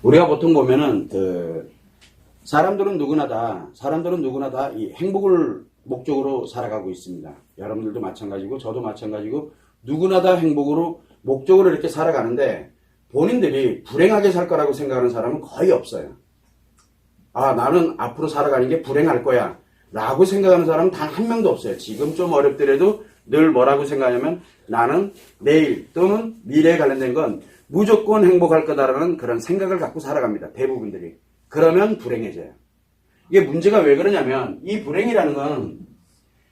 우리가 보통 보면은 사람들은 누구나 다 이 행복을 목적으로 살아가고 있습니다. 여러분들도 마찬가지고 저도 마찬가지고 누구나 다 행복으로 목적으로 이렇게 살아가는데 본인들이 불행하게 살 거라고 생각하는 사람은 거의 없어요. 아, 나는 앞으로 살아가는 게 불행할 거야 라고 생각하는 사람은 단 한 명도 없어요. 지금 좀 어렵더라도 늘 뭐라고 생각하냐면 나는 내일 또는 미래에 관련된 건 무조건 행복할 거다라는 그런 생각을 갖고 살아갑니다. 대부분들이. 그러면 불행해져요. 이게 문제가 왜 그러냐면 이 불행이라는 건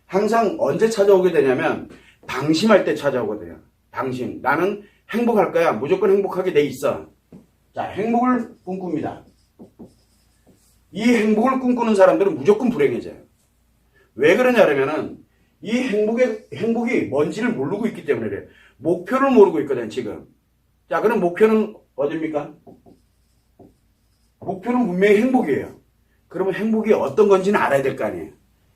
항상 언제 찾아오게 되냐면 방심할 때 찾아오거든요. 방심. 나는 행복할 거야. 무조건 행복하게 돼 있어. 자, 행복을 꿈꿉니다. 이 행복을 꿈꾸는 사람들은 무조건 불행해져요. 왜 그러냐면은 이 행복이 뭔지를 모르고 있기 때문에 그래요. 목표를 모르고 있거든, 지금. 자, 그럼 목표는 어딥니까? 목표는 분명히 행복이에요. 그러면 행복이 어떤 건지는 알아야 될 거 아니에요.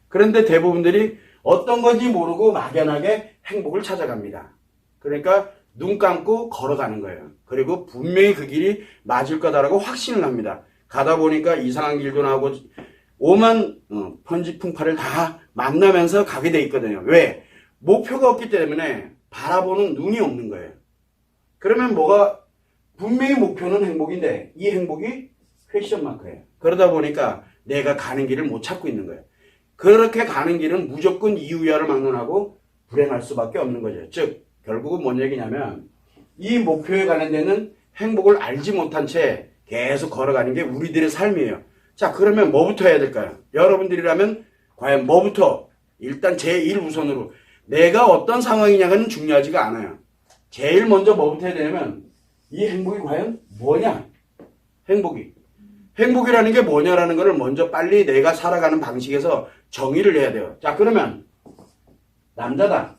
그런데 대부분들이 어떤 건지 모르고 막연하게 행복을 찾아갑니다. 그러니까 눈 감고 걸어가는 거예요. 그리고 분명히 그 길이 맞을 거다라고 확신을 합니다. 가다 보니까 이상한 길도 나오고 오만 편지풍파를 다 만나면서 가게 돼 있거든요. 왜? 목표가 없기 때문에 바라보는 눈이 없는 거예요. 그러면 분명히 목표는 행복인데 이 행복이 퀘스천 마크예요. 그러다 보니까 내가 가는 길을 못 찾고 있는 거예요. 그렇게 가는 길은 무조건 이유야를 막론하고 불행할 수밖에 없는 거죠. 즉 결국은 뭔 얘기냐면 이 목표에 관련되는 행복을 알지 못한 채 계속 걸어가는 게 우리들의 삶이에요. 자, 그러면 뭐부터 해야 될까요? 여러분들이라면 과연 뭐부터? 일단 제1우선으로 내가 어떤 상황이냐는 중요하지가 않아요. 제일 먼저 뭐부터 해야 되냐면 이 행복이 과연 뭐냐? 행복이라는 게 뭐냐라는 것을 먼저 빨리 내가 살아가는 방식에서 정의를 해야 돼요. 자, 그러면 남자다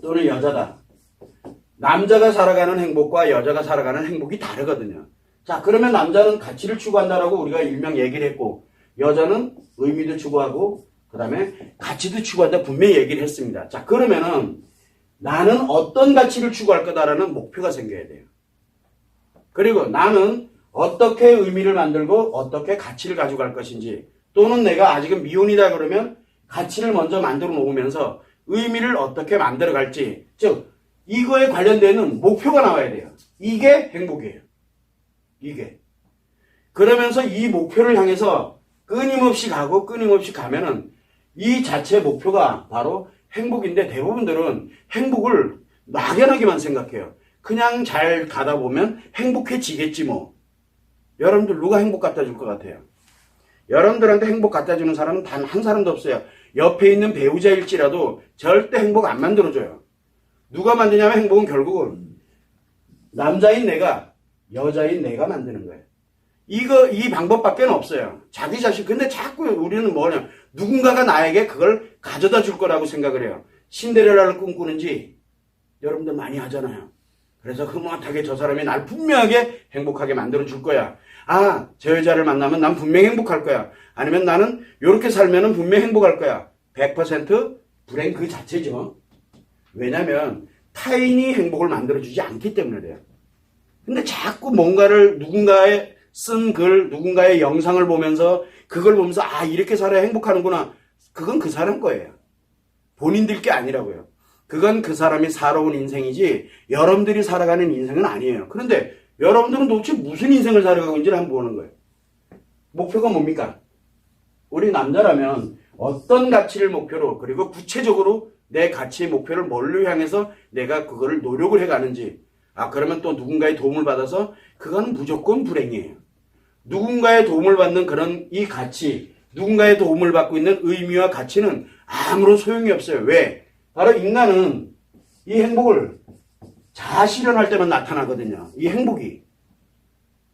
또는 여자다. 남자가 살아가는 행복과 여자가 살아가는 행복이 다르거든요. 자, 그러면 남자는 가치를 추구한다라고 우리가 일명 얘기를 했고 여자는 의미도 추구하고 그 다음에 가치도 추구한다 분명히 얘기를 했습니다. 자, 그러면은 나는 어떤 가치를 추구할 거다라는 목표가 생겨야 돼요. 그리고 나는 어떻게 의미를 만들고 어떻게 가치를 가져갈 것인지 또는 내가 아직은 미혼이다 그러면 가치를 먼저 만들어 놓으면서 의미를 어떻게 만들어 갈지 즉 이거에 관련되는 목표가 나와야 돼요. 이게 행복이에요. 이게. 그러면서 이 목표를 향해서 끊임없이 가면은 이 자체 목표가 바로 행복인데 대부분들은 행복을 막연하게만 생각해요. 그냥 잘 가다 보면 행복해지겠지 뭐. 여러분들 누가 행복 갖다 줄 것 같아요? 여러분들한테 행복 갖다 주는 사람은 단 한 사람도 없어요. 옆에 있는 배우자일지라도 절대 행복 안 만들어줘요. 누가 만드냐면 행복은 결국은 남자인 내가 여자인 내가 만드는 거예요. 이 방법밖에 없어요. 자기 자신. 근데 자꾸 우리는 뭐냐. 누군가가 나에게 그걸 가져다 줄 거라고 생각을 해요. 신데렐라를 꿈꾸는지 여러분들 많이 하잖아요. 그래서 흐뭇하게 저 사람이 날 분명하게 행복하게 만들어 줄 거야. 아, 저 여자를 만나면 난 분명히 행복할 거야. 아니면 나는 이렇게 살면은 분명히 행복할 거야. 100% 불행 그 자체죠. 왜냐면 타인이 행복을 만들어주지 않기 때문에 그래요. 근데 자꾸 뭔가를 누군가의 쓴 글, 누군가의 영상을 보면서 그걸 보면서 아 이렇게 살아야 행복하는구나. 그건 그 사람 거예요. 본인들 게 아니라고요. 그건 그 사람이 살아온 인생이지 여러분들이 살아가는 인생은 아니에요. 그런데 여러분들은 도대체 무슨 인생을 살아가고 있는지를 한번 보는 거예요. 목표가 뭡니까? 우리 남자라면 어떤 가치를 목표로 그리고 구체적으로 내 가치의 목표를 뭘로 향해서 내가 그거를 노력을 해가는지 아 그러면 또 누군가의 도움을 받아서 그건 무조건 불행이에요. 누군가의 도움을 받는 그런 이 가치 누군가의 도움을 받고 있는 의미와 가치는 아무런 소용이 없어요. 왜? 바로 인간은 이 행복을 자아실현할 때만 나타나거든요. 이 행복이.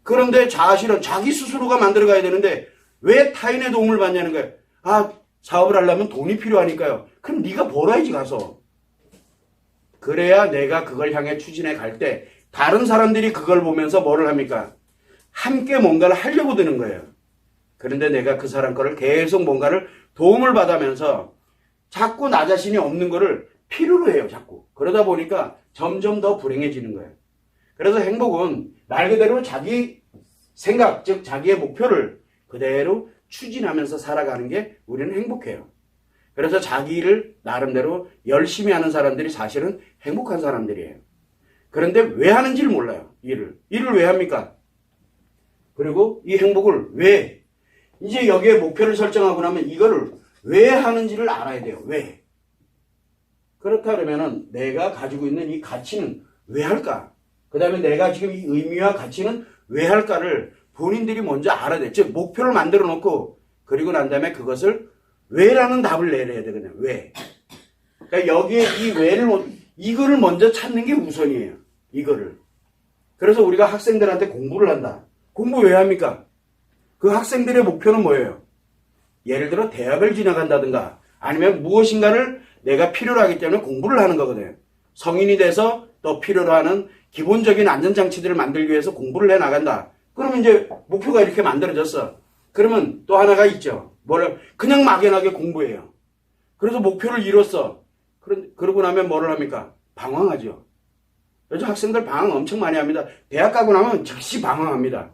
그런데 자아실현 자기 스스로가 만들어가야 되는데 왜 타인의 도움을 받냐는 거예요. 아 사업을 하려면 돈이 필요하니까요. 그럼 네가 벌어야지 가서. 그래야 내가 그걸 향해 추진해 갈 때 다른 사람들이 그걸 보면서 뭐를 합니까? 함께 뭔가를 하려고 드는 거예요. 그런데 내가 그 사람 거를 계속 뭔가를 도움을 받으면서 자꾸 나 자신이 없는 거를 필요로 해요. 자꾸. 그러다 보니까 점점 더 불행해지는 거예요. 그래서 행복은 말 그대로 자기 생각, 즉 자기의 목표를 그대로 추진하면서 살아가는 게 우리는 행복해요. 그래서 자기를 나름대로 열심히 하는 사람들이 사실은 행복한 사람들이에요. 그런데 왜 하는지를 몰라요. 일을 왜 합니까? 그리고 이 행복을 왜, 이제 여기에 목표를 설정하고 나면 이거를 왜 하는지를 알아야 돼요. 왜? 그렇다 그러면은 내가 가지고 있는 이 가치는 왜 할까? 그 다음에 내가 지금 이 의미와 가치는 왜 할까를 본인들이 먼저 알아야 돼. 즉 목표를 만들어 놓고 그리고 난 다음에 그것을 왜라는 답을 내려야 되거든요. 왜? 그러니까 여기에 이 왜를 이거를 먼저 찾는 게 우선이에요. 이거를. 그래서 우리가 학생들한테 공부를 한다. 공부 왜 합니까? 그 학생들의 목표는 뭐예요? 예를 들어 대학을 지나간다든가 아니면 무엇인가를 내가 필요로 하기 때문에 공부를 하는 거거든요. 성인이 돼서 또 필요로 하는 기본적인 안전장치들을 만들기 위해서 공부를 해 나간다. 그러면 이제 목표가 이렇게 만들어졌어. 그러면 또 하나가 있죠. 그냥 막연하게 공부해요. 그래서 목표를 이뤘어. 그러고 나면 뭐를 합니까? 방황하죠. 요즘 학생들 방황 엄청 많이 합니다. 대학 가고 나면 즉시 방황합니다.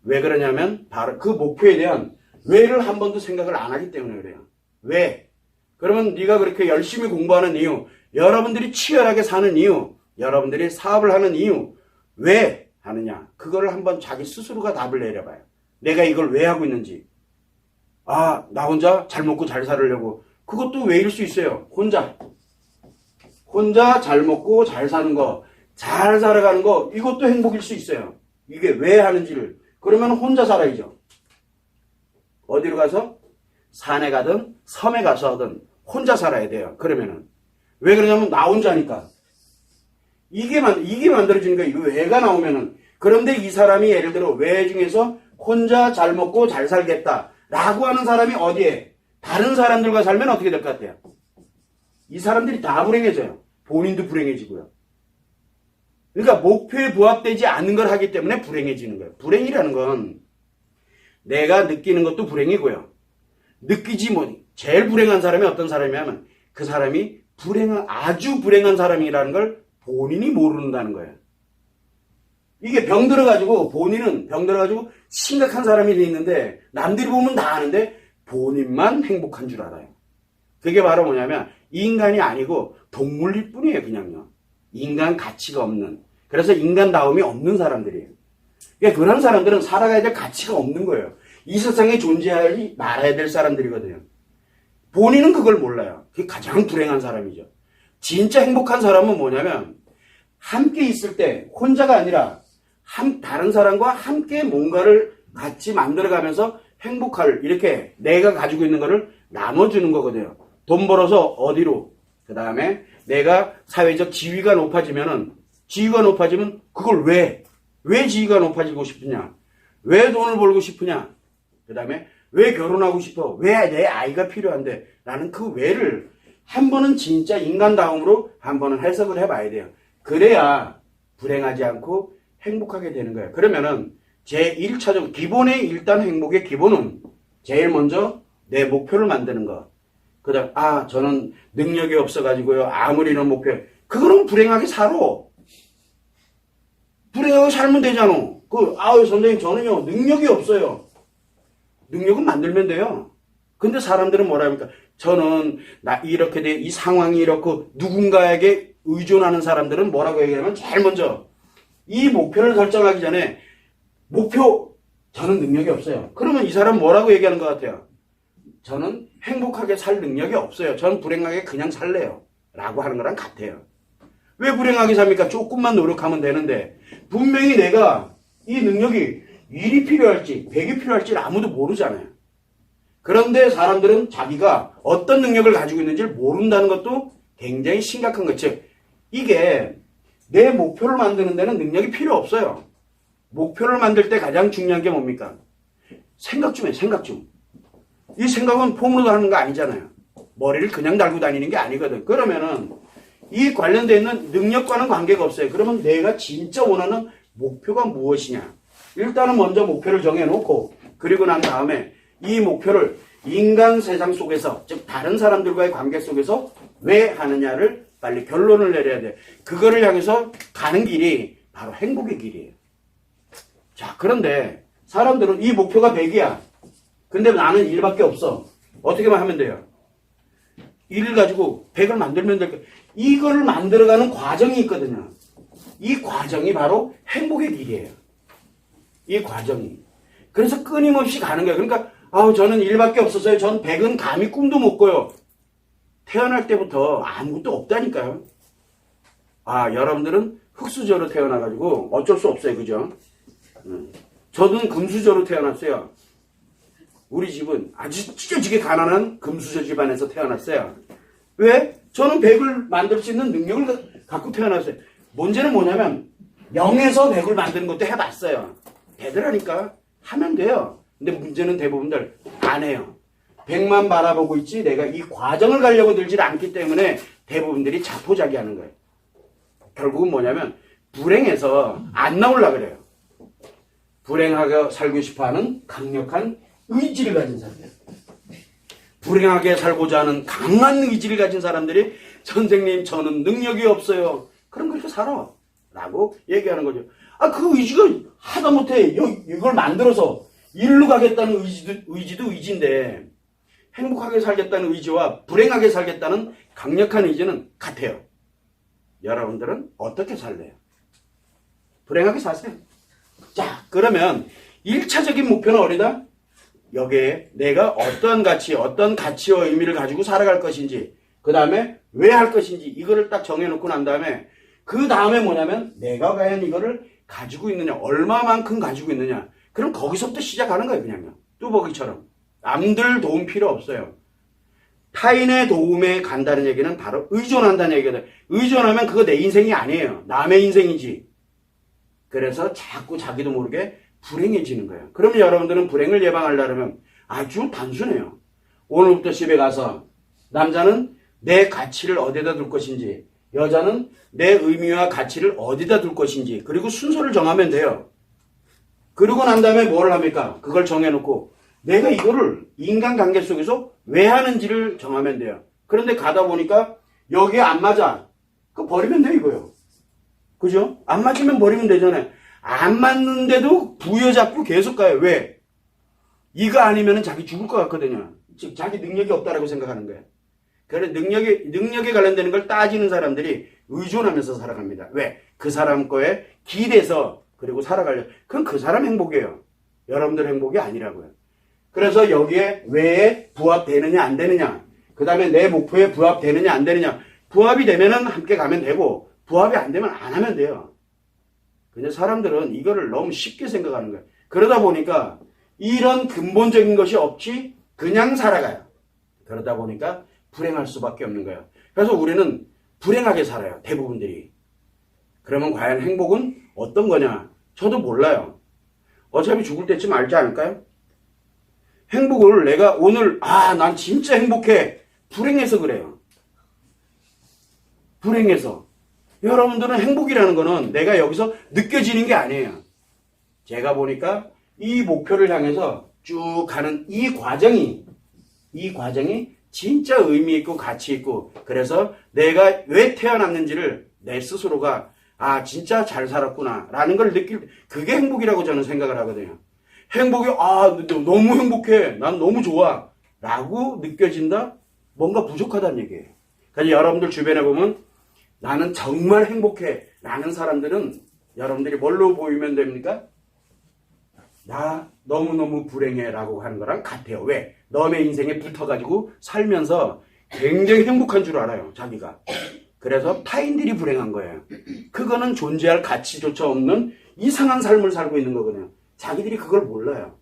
왜 그러냐면 바로 그 목표에 대한 왜를 한 번도 생각을 안 하기 때문에 그래요. 왜? 그러면 네가 그렇게 열심히 공부하는 이유, 여러분들이 치열하게 사는 이유, 여러분들이 사업을 하는 이유, 왜 하느냐? 그거를 한번 자기 스스로가 답을 내려봐요. 내가 이걸 왜 하고 있는지. 아, 나 혼자 잘 먹고 잘 살으려고. 그것도 왜일 수 있어요. 혼자 잘 먹고 잘 사는 거, 잘 살아가는 거, 이것도 행복일 수 있어요. 이게 왜 하는지를. 그러면 혼자 살아야죠. 어디로 가서? 산에 가든 섬에 가서 하든 혼자 살아야 돼요. 그러면은. 왜 그러냐면 나 혼자니까. 이게 만들어지는 거예요. 이거 왜가 나오면은. 그런데 이 사람이 예를 들어 왜 중에서 혼자 잘 먹고 잘 살겠다 라고 하는 사람이 어디에? 다른 사람들과 살면 어떻게 될 것 같아요? 이 사람들이 다 불행해져요. 본인도 불행해지고요. 그러니까 목표에 부합되지 않는 걸 하기 때문에 불행해지는 거예요. 불행이라는 건 내가 느끼는 것도 불행이고요. 느끼지 제일 불행한 사람이 어떤 사람이냐면 그 사람이 아주 불행한 사람이라는 걸 본인이 모른다는 거예요. 이게 본인은 병 들어가지고 심각한 사람이 돼 있는데 남들이 보면 다 아는데 본인만 행복한 줄 알아요. 그게 바로 뭐냐면 인간이 아니고 동물일 뿐이에요. 그냥요. 인간 가치가 없는. 그래서 인간다움이 없는 사람들이에요. 그러니까 그런 사람들은 살아가야 될 가치가 없는 거예요. 이 세상에 존재하지 말아야 될 사람들이거든요. 본인은 그걸 몰라요. 그게 가장 불행한 사람이죠. 진짜 행복한 사람은 뭐냐면 함께 있을 때 혼자가 아니라 다른 사람과 함께 뭔가를 같이 만들어가면서 행복할 이렇게 내가 가지고 있는 거를 나눠주는 거거든요. 돈 벌어서 어디로? 그 다음에 내가 사회적 지위가 높아지면 그걸 왜 지위가 높아지고 싶으냐? 왜 돈을 벌고 싶으냐? 그 다음에 왜 결혼하고 싶어? 왜 내 아이가 필요한데? 라는 그 왜를 한 번은 진짜 인간다움으로 한 번은 해석을 해봐야 돼요. 그래야 불행하지 않고 행복하게 되는 거예요. 그러면은 제1차적 기본의 일단 행복의 기본은 제일 먼저 내 목표를 만드는 것. 그 다음 저는 능력이 없어가지고요. 아무리는 목표. 그거는 불행하게 살아. 불행하게 살면 되잖아. 선생님 저는요 능력이 없어요. 능력은 만들면 돼요. 근데 사람들은 뭐라 합니까? 저는 이렇게 돼 이 상황이 이렇고 누군가에게 의존하는 사람들은 뭐라고 얘기하면 제일 먼저 이 목표를 설정하기 전에 저는 능력이 없어요. 그러면 이 사람은 뭐라고 얘기하는 것 같아요? 저는 행복하게 살 능력이 없어요. 저는 불행하게 그냥 살래요. 라고 하는 거랑 같아요. 왜 불행하게 삽니까? 조금만 노력하면 되는데 분명히 내가 이 능력이 1이 필요할지 100이 필요할지를 아무도 모르잖아요. 그런데 사람들은 자기가 어떤 능력을 가지고 있는지를 모른다는 것도 굉장히 심각한 것. 즉 이게 내 목표를 만드는 데는 능력이 필요 없어요. 목표를 만들 때 가장 중요한 게 뭡니까? 생각 좀 해. 생각 좀. 이 생각은 폼으로 하는 거 아니잖아요. 머리를 그냥 달고 다니는 게 아니거든. 그러면은 이 관련되어 있는 능력과는 관계가 없어요. 그러면 내가 진짜 원하는 목표가 무엇이냐? 일단은 먼저 목표를 정해놓고 그리고 난 다음에 이 목표를 인간 세상 속에서 즉 다른 사람들과의 관계 속에서 왜 하느냐를 빨리 결론을 내려야 돼. 그거를 향해서 가는 길이 바로 행복의 길이에요. 자, 그런데 사람들은 이 목표가 100이야. 근데 나는 1밖에 없어. 어떻게만 하면 돼요? 1을 가지고 100을 만들면 될 거야. 이걸 만들어가는 과정이 있거든요. 이 과정이 바로 행복의 길이에요. 이 과정이. 그래서 끊임없이 가는 거예요. 그러니까 저는 1밖에 없었어요. 전 100은 감히 꿈도 못 꿔요. 태어날 때부터 아무것도 없다니까요. 여러분들은 흙수저로 태어나가지고 어쩔 수 없어요. 그죠? 저는 금수저로 태어났어요. 우리 집은 아주 찢어지게 가난한 금수저 집안에서 태어났어요. 왜? 저는 100을 만들 수 있는 능력을 갖고 태어났어요. 문제는 뭐냐면 0에서 100을 만드는 것도 해봤어요. 되더라니까. 하면 돼요. 근데 문제는 대부분들 안 해요. 100만 바라보고 있지 내가 이 과정을 가려고 들지 않기 때문에 대부분들이 자포자기하는 거예요. 결국은 뭐냐면 불행해서 안 나오려고 그래요. 불행하게 살고 싶어하는 강력한 의지를 가진 사람들. 불행하게 살고자 하는 강한 의지를 가진 사람들이 선생님 저는 능력이 없어요. 그럼 그렇게 살아. 라고 얘기하는 거죠. 그 의지가 하다못해 이걸 만들어서 일로 가겠다는 의지도 의지인데 행복하게 살겠다는 의지와 불행하게 살겠다는 강력한 의지는 같아요. 여러분들은 어떻게 살래요? 불행하게 사세요. 자, 그러면 1차적인 목표는 어디다? 여기에 내가 어떤 가치와 의미를 가지고 살아갈 것인지, 그 다음에 왜 할 것인지 이거를 딱 정해놓고 난 다음에 그 다음에 뭐냐면 내가 과연 이거를 가지고 있느냐, 얼마만큼 가지고 있느냐. 그럼 거기서부터 시작하는 거예요. 그냥요. 뚜벅이처럼. 남들 도움 필요 없어요. 타인의 도움에 간다는 얘기는 바로 의존한다는 얘기거든. 의존하면 그거 내 인생이 아니에요. 남의 인생이지. 그래서 자꾸 자기도 모르게 불행해지는 거예요. 그러면 여러분들은 불행을 예방하려면 아주 단순해요. 오늘부터 집에 가서 남자는 내 가치를 어디다 둘 것인지, 여자는 내 의미와 가치를 어디다 둘 것인지, 그리고 순서를 정하면 돼요. 그러고 난 다음에 뭘 합니까? 그걸 정해놓고 내가 이거를 인간관계 속에서 왜 하는지를 정하면 돼요. 그런데 가다 보니까 여기에 안 맞아. 그거 버리면 돼 이거요. 그죠? 안 맞으면 버리면 되잖아요. 안 맞는데도 부여잡고 계속 가요. 왜? 이거 아니면 자기 죽을 것 같거든요. 즉 자기 능력이 없다라고 생각하는 거예요. 그래서 능력에 관련되는 걸 따지는 사람들이 의존하면서 살아갑니다. 왜? 그 사람 거에 기대서 그리고 살아가려고. 그건 그 사람 행복이에요. 여러분들 행복이 아니라고요. 그래서 여기에 왜에 부합되느냐 안 되느냐, 그 다음에 내 목표에 부합되느냐 안 되느냐. 부합이 되면은 함께 가면 되고 부합이 안 되면 안 하면 돼요. 근데 사람들은 이거를 너무 쉽게 생각하는 거예요. 그러다 보니까 이런 근본적인 것이 없이 그냥 살아가요. 그러다 보니까 불행할 수밖에 없는 거예요. 그래서 우리는 불행하게 살아요. 대부분들이. 그러면 과연 행복은 어떤 거냐? 저도 몰라요. 어차피 죽을 때쯤 알지 않을까요? 행복을 내가 오늘 난 진짜 행복해. 불행해서 그래요. 불행해서. 여러분들은 행복이라는 거는 내가 여기서 느껴지는 게 아니에요. 제가 보니까 이 목표를 향해서 쭉 가는 이 과정이 진짜 의미 있고 가치 있고, 그래서 내가 왜 태어났는지를 내 스스로가 진짜 잘 살았구나 라는 걸 느낄, 그게 행복이라고 저는 생각을 하거든요. 행복이 너무 행복해, 난 너무 좋아 라고 느껴진다? 뭔가 부족하다는 얘기예요. 그래서 여러분들 주변에 보면 나는 정말 행복해 라는 사람들은 여러분들이 뭘로 보이면 됩니까? 나 너무너무 불행해 라고 하는 거랑 같아요. 왜? 너의 인생에 붙어가지고 살면서 굉장히 행복한 줄 알아요. 자기가. 그래서 타인들이 불행한 거예요. 그거는 존재할 가치조차 없는 이상한 삶을 살고 있는 거거든요. 자기들이 그걸 몰라요.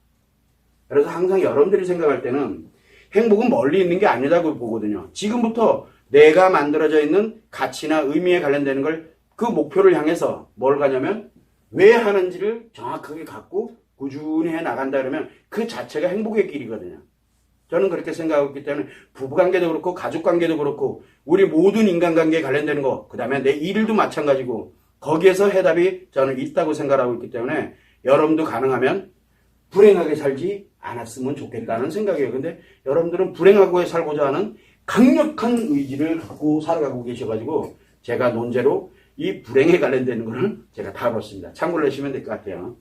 그래서 항상 여러분들이 생각할 때는 행복은 멀리 있는 게 아니라고 보거든요. 지금부터 내가 만들어져 있는 가치나 의미에 관련되는 걸, 그 목표를 향해서 뭘 가냐면 왜 하는지를 정확하게 갖고 꾸준히 해 나간다 그러면 그 자체가 행복의 길이거든요. 저는 그렇게 생각하고 있기 때문에 부부관계도 그렇고 가족관계도 그렇고 우리 모든 인간관계에 관련되는 거, 그 다음에 내 일도 마찬가지고 거기에서 해답이 저는 있다고 생각하고 있기 때문에 여러분도 가능하면 불행하게 살지 않았으면 좋겠다는 생각이에요. 근데 여러분들은 불행하고 살고자 하는 강력한 의지를 갖고 살아가고 계셔가지고 제가 논제로 이 불행에 관련되는 거를 제가 다뤘습니다. 참고를 하시면 될 것 같아요.